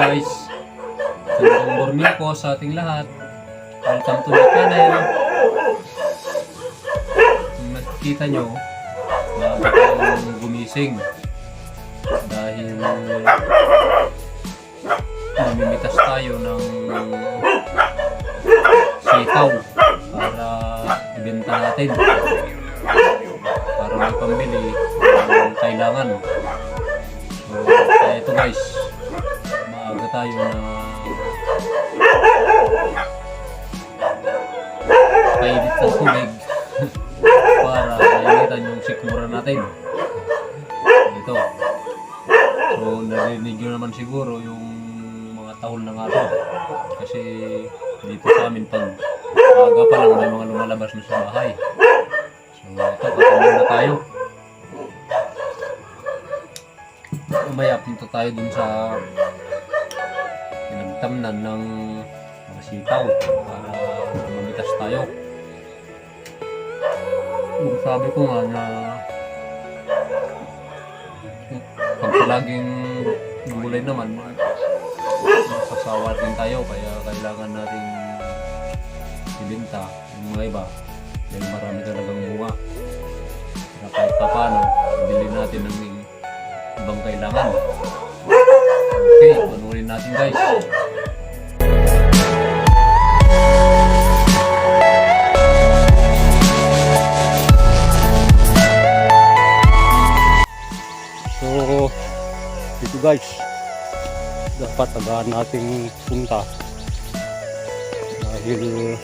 guys, magandang morning po sa ating lahat. Welcome to my channel. Kung nakikita nyo, bago tayong gumising dahil namimitas tayo ng sitaw para ibenta natin, para may pambili ng kailangan. So, kaya ito guys, maaga tayo na painit ng tubig para initan yung sikmura natin dito. So narinig nyo naman siguro yung mga tahol ng ato, kasi dito sa amin pag maaga pa lang may mga lumalabas na sa bahay. So ito, katuloy na tayo. Mamaya punta tayo dun sa pinagtamnan ng mga sitaw para mamitas tayo. Sabi ko nga na pag laging gulay naman, masasawa din tayo, kaya kailangan natin ibenta yung mga iba dahil marami talagang bunga na kahit pa paano bilhin natin ng ibang kailangan. Okay, panurin natin guys. So dito guys, dapat agahan nating punta dahil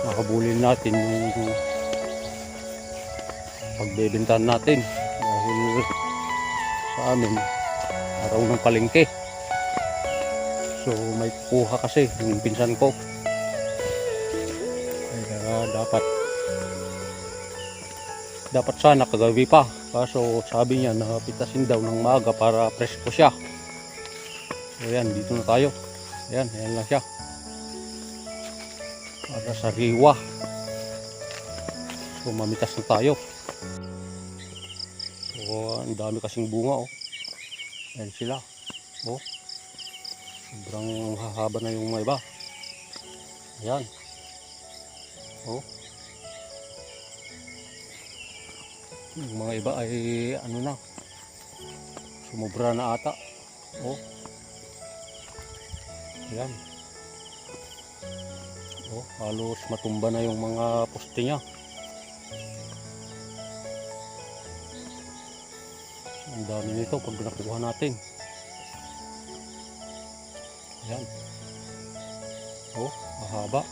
makabulin natin yung pagbebentahan natin, dahil sa amin araw ng palengke. So may kuha kasi yung pinsan ko, kaya dapat sana kagabi pa, kaso sabi niya na pitasin daw ng maaga para presko siya. So yan, dito na tayo. Ayan lang siya para sa riwa. So mamitas na tayo. So ang dami kasing bunga oh. Ayan sila oh, sobrang hahaba na yung mga iba. Ayan oh, yung mga iba ay ano na, sumubra na ata oh. Ayan oh, halos matumba na yung mga poste niya. Ang dami nito pag nakuha natin. Ayan oh, mahaba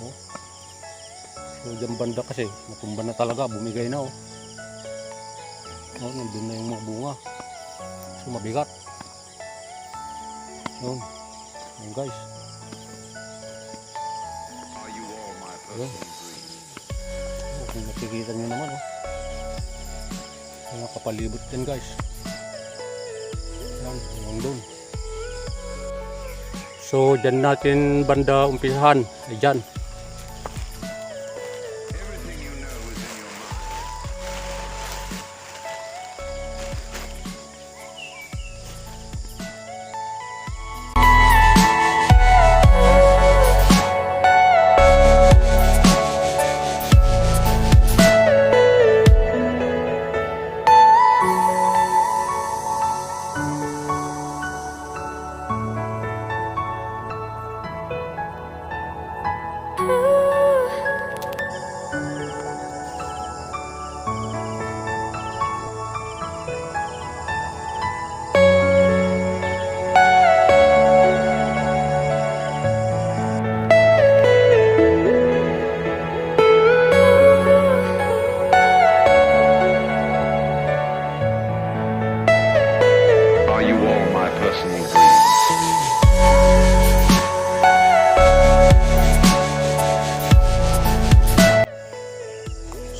oh. So dyan banda kasi matumba na talaga, bumigay na oh. Oh, nandun na yung mga bunga. So mabigat. Yun. Yun guys. Yun. Oh, kung nakikita nyo naman oh. Nakapalibot din guys. Yan, hanggang doon. So dyan natin banda umpisahan. Ay dyan.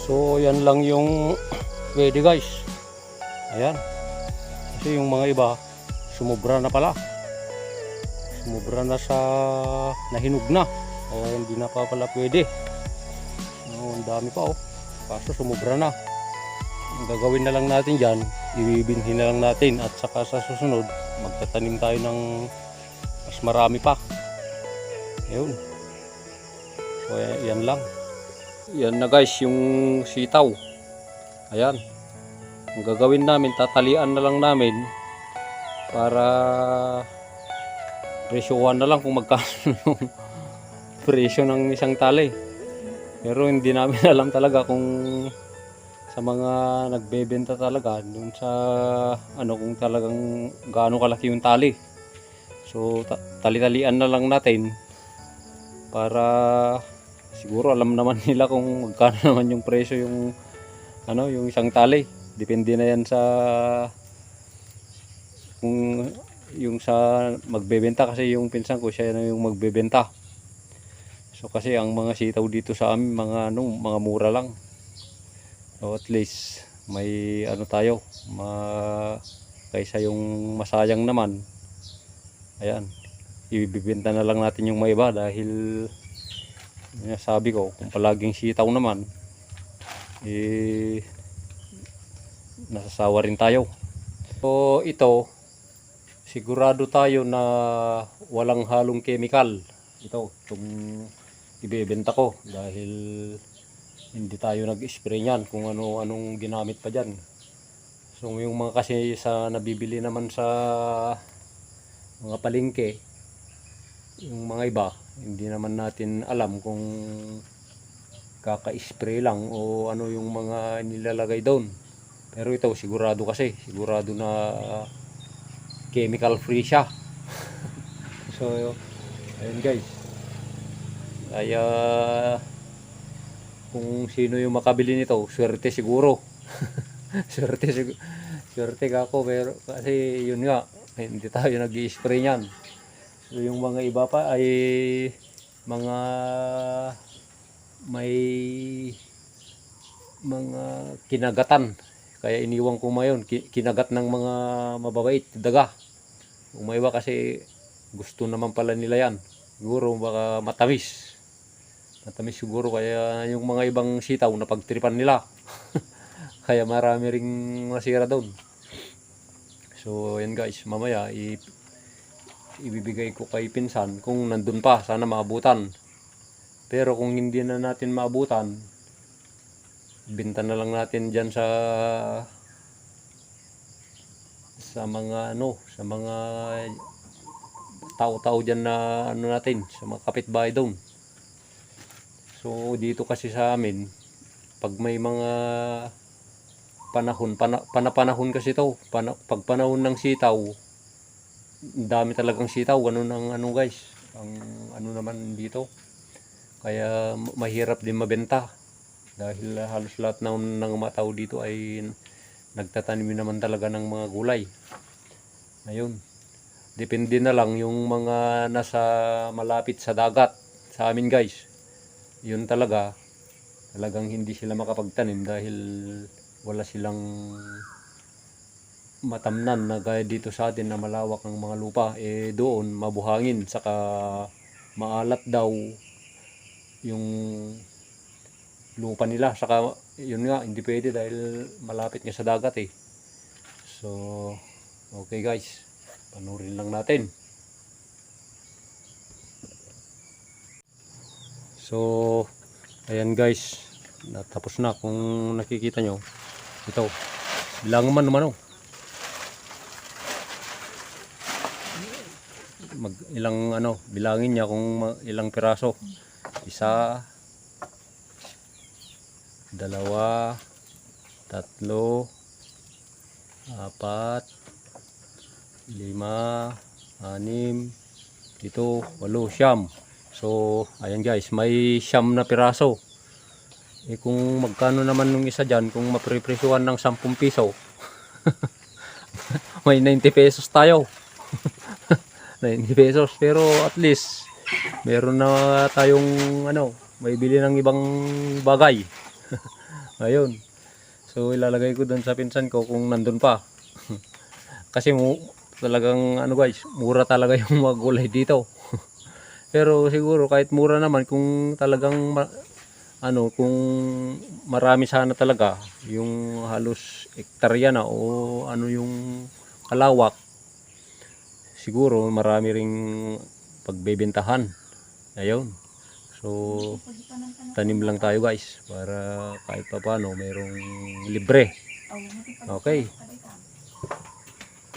So yan lang yung pwede guys. Ayan. Kasi yung mga iba sumubra na pala. Sumubra na sa nahinog na. O hindi na pa pala pwede. Ang dami pa oh. Kaso sumubra na. Ang gagawin na lang natin dyan, ibibinhin na lang natin at saka sa susunod magtatanim tayo ng mas marami pa. Ayun. So yan lang. Yan na guys yung sitaw. Ayan. Ang gagawin namin, tatalian na lang namin para presyohan na lang kung magkano yung presyo ng isang tali. Pero hindi namin alam talaga kung sa mga nagbebenta talaga dun sa ano kung talagang gaano kalaki yung tali. So tali-talian na lang natin para siguro alam naman nila kung magkano naman yung presyo yung ano yung isang tali. Depende na yan sa kung yung sa magbebenta kasi yung pinsan ko siya na yung magbebenta. So kasi ang mga sitaw dito sa amin mga mga mura lang. So at least may ano tayo, kaysa yung masayang naman. Ayan, ibibenta na lang natin yung may iba dahil sabi ko kung palaging sitaw naman nasasawa rin tayo. So ito sigurado tayo na walang halong chemical itong ibebenta ko dahil hindi tayo nag-spray niyan kung anong ginamit pa dyan. So yung mga kasi sa nabibili naman sa mga palengke, yung mga iba hindi naman natin alam kung kaka-spray lang o ano yung mga nilalagay doon. Pero ito sigurado kasi, sigurado na chemical free siya. So ayun guys, kaya kung sino yung makabili nito, swerte siguro. swerte ka ako, pero kasi yun nga, hindi tayo nag-i-spray niyan. So yung mga iba pa ay mga may mga kinagatan. Kaya iniwan ko mayon, kinagat ng mga mababait, daga. Yung mga iba kasi gusto naman pala nila yan. Siguro baka matamis. Matamis siguro kaya yung mga ibang sitaw na pagtripan nila. Kaya marami ring masira doon. So yan guys, mamaya ibibigay ko kay pinsan kung nandun pa, sana maabutan. Pero kung hindi na natin maabutan, binta na lang natin diyan sa mga sa mga tao-tao diyan na natin, sa mga kapitbahay doon. So dito kasi sa amin, pag may mga panahon kasi ito, pag panahon ng sitaw, dami talagang sitaw, ganun ang guys, ang naman dito. Kaya mahirap din mabenta dahil halos lahat ng mga tao dito ay nagtatanim naman talaga ng mga gulay. Ayun, depende na lang yung mga nasa malapit sa dagat sa amin guys. Yun talagang hindi sila makapagtanim dahil wala silang matamnan na gaya dito sa atin na malawak ang mga lupa. Doon mabuhangin, saka maalat daw yung lupa nila, saka yun nga hindi pwede dahil malapit nga sa dagat So okay guys, panurin lang natin. So ayan guys, natapos na. Kung nakikita nyo, ito bilang naman ilang bilangin niya kung ilang piraso. 1, 2, 3, 4, 5, 6, 7, 8, 9. So ayan guys, may 9 na piraso. Kung magkano naman nung isa dyan, kung maprepresyuhan ng 10 piso, may 90 pesos tayo. 90 pesos, pero at least meron na tayong may bili ng ibang bagay. Ayun. So ilalagay ko doon sa pinsan ko kung nandun pa. Kasi talagang guys, mura talaga yung mga gulay dito. Pero siguro kahit mura naman, kung talagang kung marami sana talaga, yung halos hektarya na o ano yung kalawak, siguro marami ring pagbebentahan. Ayun. So, tanim lang tayo guys para kahit pa paano mayroong libre. Okay.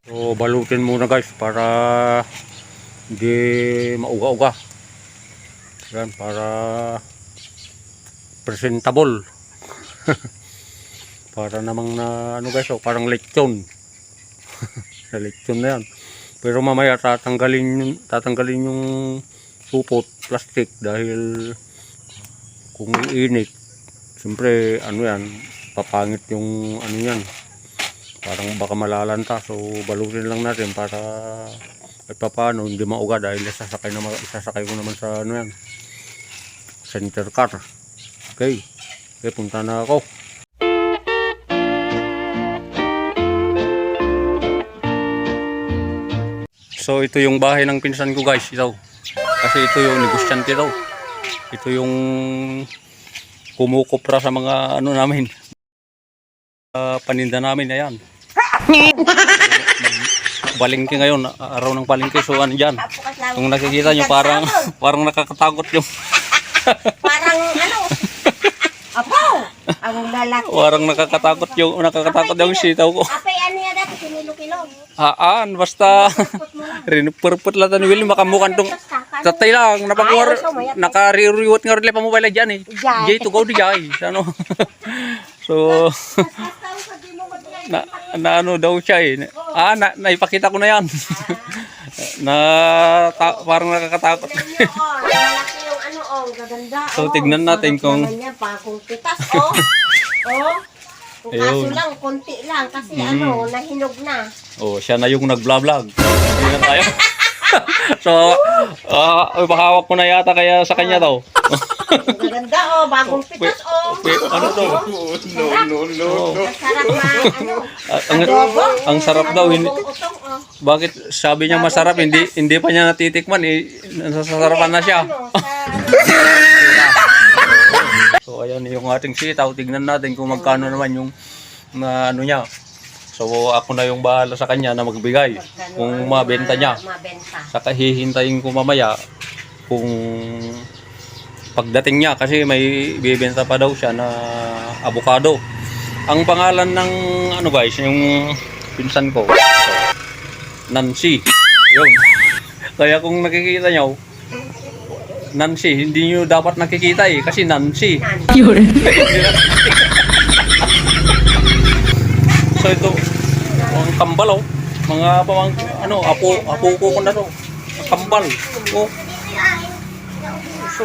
So, balutin muna guys para hindi mauga-uga. Yan, para presentable. Para namang na ano guys, parang lechon. Sa lechon na yan. Pero mamaya tatanggalin yung supot, plastic dahil kung iinit, siyempre ano yan, papangit yung ano yan. Parang baka malalanta. So balutin lang natin para at paano hindi mauga dahil isasakay ko naman sa ano yan, center car. Okay. Okay, punta na ako. So ito yung bahay ng pinsan ko guys, ito. Kasi ito yung negosyante daw. Ito yung kumukupra sa mga ano namin. Paninda namin, ayan. Balingki ngayon, araw ng balingki, so ano dyan. Kung nakikita nyo parang nakakatakot yung Parang ano? Apo! Ang lalaki. parang nakakatakot yung sitaw ko. Apay ano yan dati? Kinilo-kilong. Basta Put mo lang. rinupurput lang ni Willie makamukan tong tatay lang napakuwar nakariwot nga rin pa mo pala dyan eh. Jay to go di jay. Ano? So na ano daw siya eh. Naipakita ko na yan. Parang nakakatakot. Tignan nyo, oh. Lalaki yung ano, oh. Gaganda, oh. So, tignan natin kung- Naman yan, pagong pitas, oh. Oh. Kung kaso Ayun. lang, konti lang. Kasi ano, nahinog na. Oh, siya na yung nag-vlog. Hindi na tayo. So, bahawak ko na yata kaya sa kanya daw. Ang gaganda, oh. Bagong pitas, oh. Ano to? No. Masarap na, ano. Ang, Adobo. ang sarap daw. Hindi, Adobong utong, oh. bakit sabi niya masarap? Hindi pa niya natitikman. Nasasarapan na siya. Ano, sa... So ayan yung ating sitaw, tignan natin kung magkano naman yung na ano niya. So ako na yung bahala sa kanya na magbigay kung mabenta niya. Mabenta. Saka hihintayin ko mamaya kung pagdating niya kasi may bibenta pa daw siya na avocado. Ang pangalan ng ano guys, yung pinsan ko, Nancy. Yun. Kaya kung nakikita niyo Nancy, hindi nyo dapat nakikita eh, kasi Nancy. So ito, ang kambal oh. Mga apo ko na to. Ang kambal. Oh. So,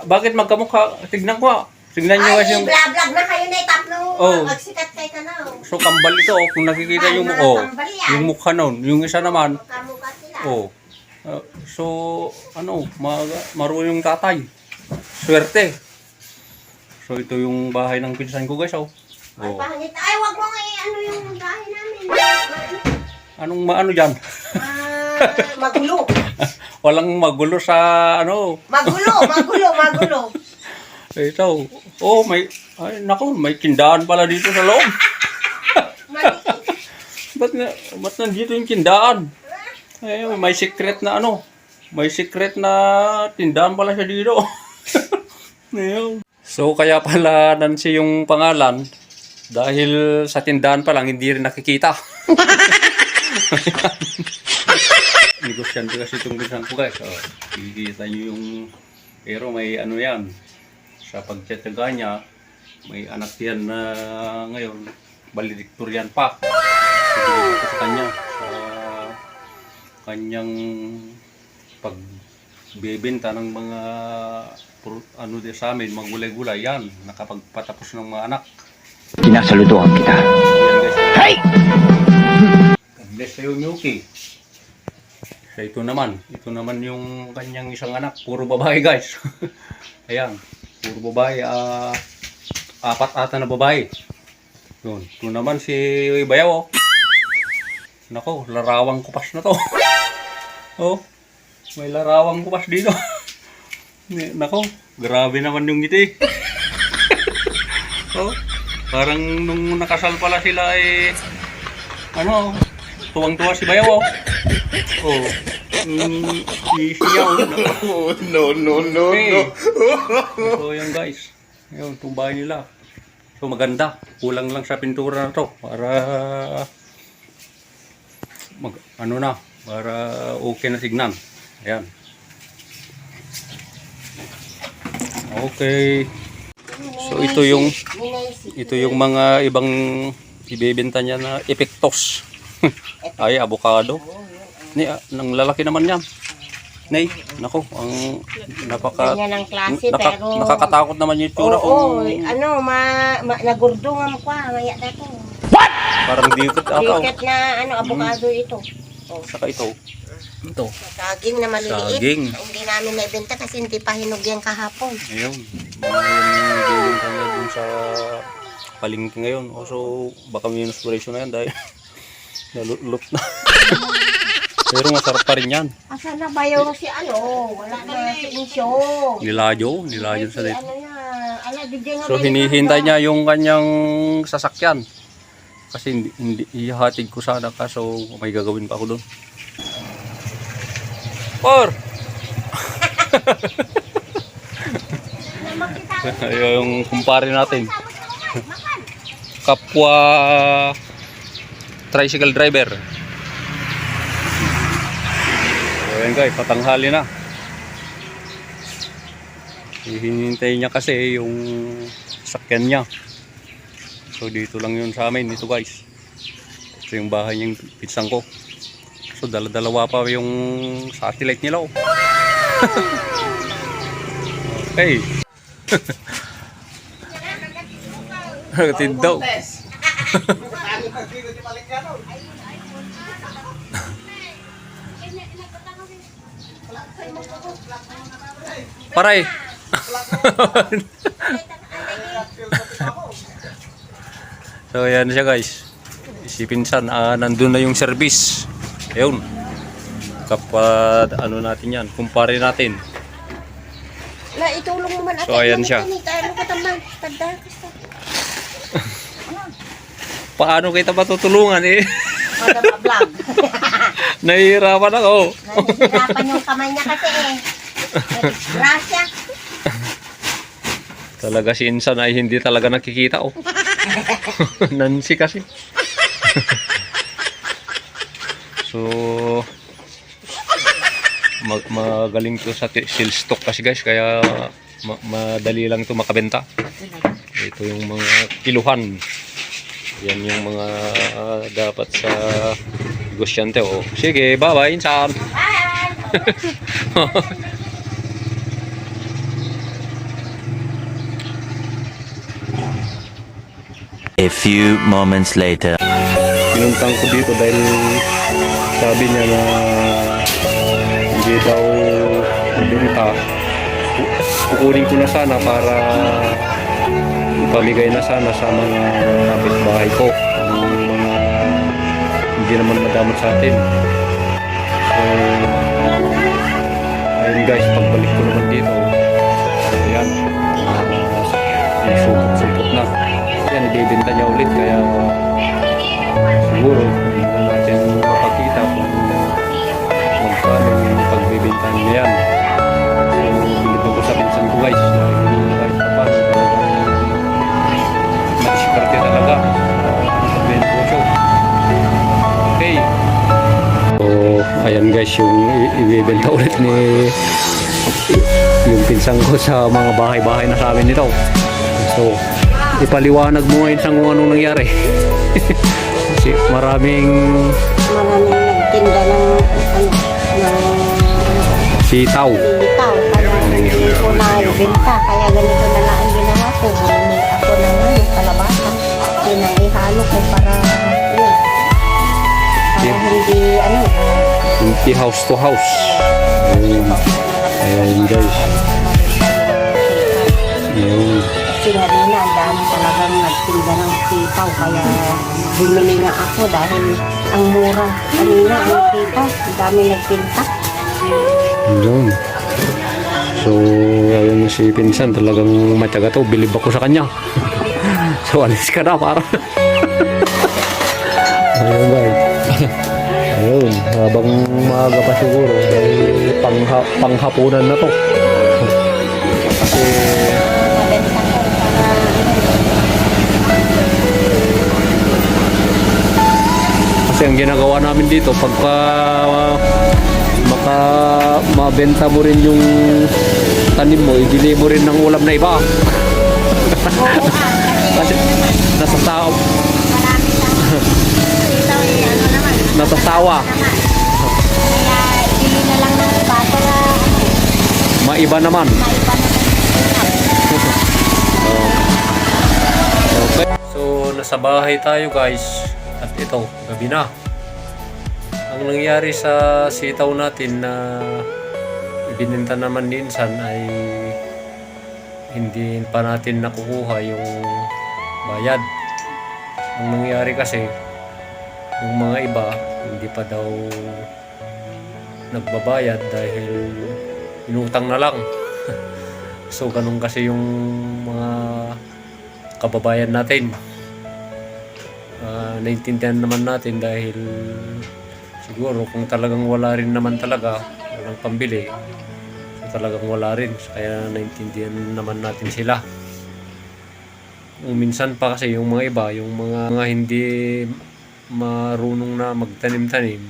bakit magkamukha? Tignan ko. Tignan nyo guys Ay, yung, vlog na kayo na itapno. Oh. Magsikat kayo ka na. so kambal ito oh. Kung nakikita yung, yung mukha nun. Yung isa naman, Kamukha sila. oh. So, marunong yung tatay. Swerte. So, ito yung bahay ng pinsan ko guys, oh. Ay, Oh. pangit. Ay, wag mo nga ano yung bahay namin. Anong maano dyan? Magulo. Walang magulo sa ano. Magulo. Ito. Oh, may tindahan pala dito sa loob. Ba't nandito yung tindahan? Eh, may secret na ano. May secret na tindahan pala siya dito. Ayun. So, kaya pala Nancy yung pangalan. Dahil sa tindahan pa lang, hindi rin nakikita. Negosyante kasi itong pinsan ko guys. Oh, kikita nyo yung... Pero may ano yan. Sa pagtataga niya, may anak yan na ngayon. Valedictorian pa. Sige ko sa kanya. Sa kanyang pagbebenta ng mga ano din sa amin, mga gulay-gulay yan. Nakapagpatapos ng mga anak. Sinasaludohan kita. Hey! God bless sa'yo, Yuki. So, ito naman yung kanyang isang anak. Puro babae, guys. Ayan. Puro babae. 4 ata na babae. Yun. Ito naman si Bayaw, oh. Nako, larawang kupas na to. Oh. May larawang kupas dito. Nako, grabe naman yung ngiti. Oh, parang nung nakasal pala sila ano, tuwang-tuwa si Bayaw. Oh, siyaw. Oh, no. So yan guys, yun, itong bahay nila. So maganda, kulang lang sa pintura na to para para okay na tignan. Ayan. Okay. So ito yung mga ibang ibebenta niya na epektos. Ay, avocado. Nang lalaki naman yan. Nay, nako, ang Ganyan ang klase, pero... nakakatakot naman yung itsura. Oo, nagurdungan ko, maya na to. Parang dikit ata. Dikit na, avocado ito. Saka ito. Ito. Saging na maliliit. Saging. Hindi namin naibenta kasi hindi pa hinog yan kahapon. Ayun. Yung kanya dun sa palengke ngayon. So, baka may inspiration na yan dahil nalulot na. Pero masarap pa rin yan. Asan na ba yung wala na si Insyo. Niladyo sa dito. Bigyan nga So, hinihintay niya yung kanyang sasakyan. Kasi hindi ihatid ko sana kaso may gagawin pa ako doon. Yung kumpare natin. Kapwa tricycle driver. Ayan guys, patanghali na. Hinihintay niya kasi yung sakyan niya. So dito lang yun sa amin, dito guys. Ito yung bahay niyang pinsang ko. So dala-dalawa pa yung satellite nila. Oh. Okay. Tindaw. Paray. So ayan siya guys. Si pinsan, nandun na yung service. Ayun. Kapag natin yan, kumpare natin. Itulong mo man. So ayan siya. Paano kita matutulungan Vlog. Nahihirapan ako. Nahihirapan yung kamay niya kasi Grasya. Talaga si insan ay hindi talaga nakikita Nancy kasi. So magaling to sa sales stock kasi guys, kaya madali lang to makabenta. Ito yung mga kiluhan. Yan yung mga dapat sa negosyante. Sige, bye-bye insan. A few moments later. Pinuntang ko dito dahil sabi niya na hindi daw binita. Kukunin ko na sana para ipamigay na sana sa mga kapitbahay ko. Yung mga hindi naman madamot sa atin. So, ayun guys, pagbalik ko naman dito, ayan, supot na. Yan, ibibenta niya ulit, kaya siguro hindi na natin mapakita kung magkano yung pagbibenta niya yan. So, bilito ko sa pinsan ko guys, kahit pa paano madiskarte talaga sa negosyo. Okay. So, ayan guys, yung ibibenta ulit ni yung pinsan ko sa mga bahay-bahay na sa amin nito. So, ipaliwanag mo ngayon sa kung anong nangyari. Kasi maraming nagtinda ng sitaw. Kaya hindi ko na ibenta. Kaya ganito na lang ang ginawa ko. Bumili ako ng kalabasa. Yun ang ihalo ko para yun. Para hindi Hindi house to house. Ayan guys. Ayan. Kasi kanina ang dami talagang nagtinda ng sitaw. Kaya bumili nga ako dahil ang mura. Kanina ang sitaw. Ang dami nagtinda. Ayan. So, ayun si Pinsan, talagang matyaga to. Bilib ako sa kanya. So, alis ka na para. Ayun guys. Ayun, habang maaga pa siguro, dahil panghapunan na to. Kasi, Mabenta ko para kasi ang ginagawa namin dito, pagka mabenta mo rin yung tanim mo, ibili mo rin ng ulam na iba. Kasi nasasawa. marami sa ito eh, ano naman. Nasasawa. Kaya ibili na lang ng iba para Maiba naman. maiba naman. Okay. So, nasa bahay tayo guys. At ito, gabi na. Ang nangyari sa sitaw natin na ibininta naman minsan ay hindi pa natin nakukuha yung bayad. Ang nangyari kasi, yung mga iba hindi pa daw nagbabayad dahil inutang na lang. So, ganun kasi yung mga kababayan natin. Naintindihan naman natin dahil siguro kung talagang wala rin naman talaga, walang pambili, so talagang wala rin. Kaya naintindihan naman natin sila. Minsan pa kasi yung mga iba, yung mga hindi marunong na magtanim-tanim,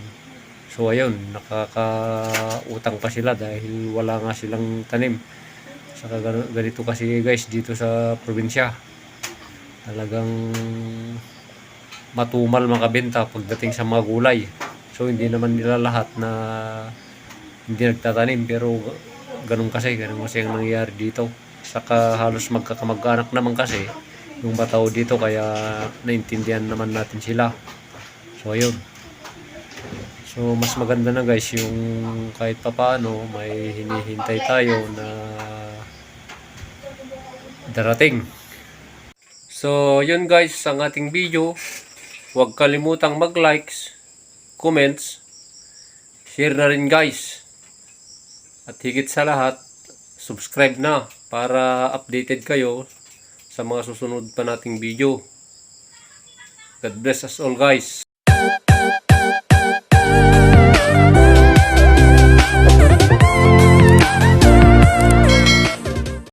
so ayun, nakakautang pa sila dahil wala nga silang tanim. Saka ganito kasi guys dito sa probinsya, talagang matumal makabenta pagdating sa mga gulay. So hindi naman nila lahat na hindi nagtatanim, pero ganun kasi ang nangyayari dito. Saka halos magkakamag-anak naman kasi yung batao dito, kaya naintindihan naman natin sila. So ayun. So mas maganda na guys yung kahit papaano may hinihintay tayo na darating. So yun guys ang ating video. Huwag kalimutang mag-likes, comments, share na rin guys. At higit sa lahat, subscribe na para updated kayo sa mga susunod pa nating video. God bless us all guys.